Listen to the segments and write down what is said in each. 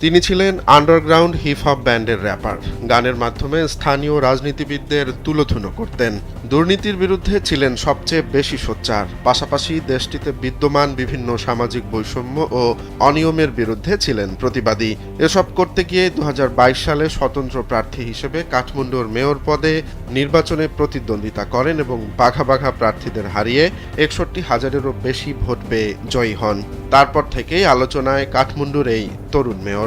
তিনি ছিলেন underground hip hop ব্যান্ডের র্যাপার। গানের মাধ্যমে স্থানীয় রাজনীতিবিদদের তুলোধুনো করতেন। দুর্নীতির বিরুদ্ধে ছিলেন সবচেয়ে বেশি সোচ্চার। পাশাপাশি দেশটিতে বিদ্যমান বিভিন্ন সামাজিক বৈষম্য ও অনিয়মের বিরুদ্ধে ছিলেন প্রতিবাদী। এসব করতে গিয়ে 2022 সালে স্বতন্ত্র প্রার্থী হিসেবে কাঠমান্ডুর মেয়র পদে নির্বাচনে প্রতিদ্বন্দ্বিতা করেন এবং বাঘা বাঘা প্রার্থীদের হারিয়ে 61,000-এরও বেশি ভোট পেয়ে জয়ী হন। তারপর থেকেই আলোচনায় কাঠমান্ডুর এই তরুণ মেয়র।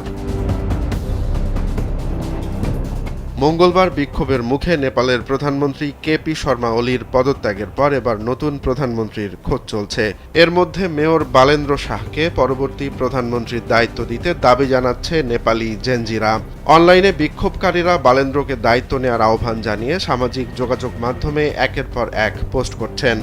মঙ্গলবার বিক্ষোভের মুখে নেপালের প্রধানমন্ত্রী কেপি শর্মা ওলির পদত্যাগের পর এবার নতুন প্রধানমন্ত্রীর খোঁজ চলছে। এর মধ্যে মেয়র বালেন্দ্র শাহকে পরবর্তী প্রধানমন্ত্রীর দায়িত্ব দিতে দাবি জানাচ্ছে নেপালি জেনজিরা। অনলাইনে বিক্ষোভকারীরা বালেন্দ্রকে দায়িত্ব নেওয়ার আহ্বান জানিয়ে সামাজিক যোগাযোগ মাধ্যমে একের পর এক পোস্ট করছেন।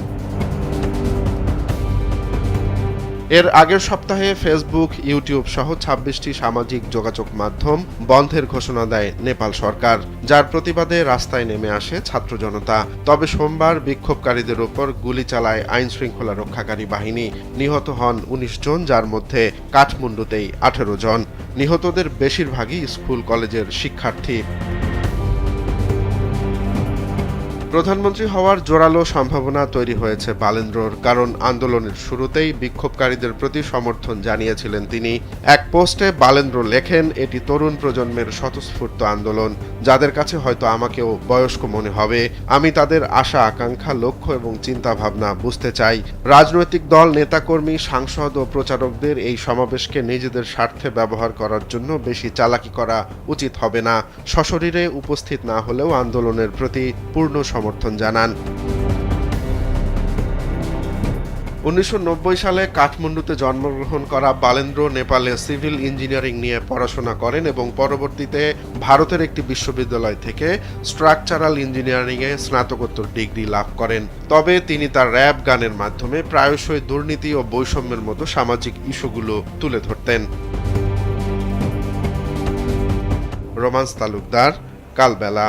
এর আগের সপ্তাহে ফেসবুক, ইউটিউব সহ 26টি সামাজিক যোগাযোগ মাধ্যম বন্ধের ঘোষণা দেয় নেপাল সরকার, যার প্রতিবাদে রাস্তায় নেমে আসে ছাত্র জনতা। তবে সোমবার বিক্ষোভকারীদের ওপর গুলি চালায় আইন শৃঙ্খলা রক্ষাকারী বাহিনী। নিহত হন 19 জন, যার মধ্যে কাঠমান্ডুতেই 18 জন। নিহতদের বেশিরভাগই স্কুল কলেজের শিক্ষার্থী। প্রধানমন্ত্রী হওয়ার জোরালো সম্ভাবনা তৈরি হয়েছে বালেন্দ্রর, কারণ আন্দোলনের শুরুতেই বিক্ষোভকারীদের প্রতি সমর্থন জানিয়েছিলেন তিনি। এক পোস্টে বালেন্দ্র লেখেন, এটি তরুণ প্রজন্মের স্বতঃস্ফূর্ত আন্দোলন, যাদের কাছে হয়তো আমাকেও বয়স্ক মনে হবে। আমি তাদের আশা, আকাঙ্ক্ষা, লক্ষ্য এবং চিন্তা ভাবনা বুঝতে চাই। রাজনৈতিক দল, নেতাকর্মী, সাংসদ ও প্রচারকদের এই সমাবেশকে নিজেদের স্বার্থে ব্যবহার করার জন্য বেশি চালাকি করা উচিত হবে না। সশরীরে উপস্থিত না হলেও আন্দোলনের প্রতি পূর্ণ সমর্থন জানান। 1990 সালে কাঠমান্ডুতে জন্মগ্রহণ করা বালেন্দ্র নেপালে সিভিল ইঞ্জিনিয়ারিং নিয়ে পড়াশোনা করেন এবং পরবর্তীতে ভারতের একটি বিশ্ববিদ্যালয় থেকে স্ট্রাকচারাল ইঞ্জিনিয়ারিংয়ে স্নাতকোত্তর ডিগ্রি লাভ করেন। তবে তিনি তার র্যাপ গানের মাধ্যমে প্রায়শই দুর্নীতি ও বৈষম্যের মতো সামাজিক ইস্যুগুলো তুলে ধরতেন। রোমান্স তালুকদার, কালবেলা।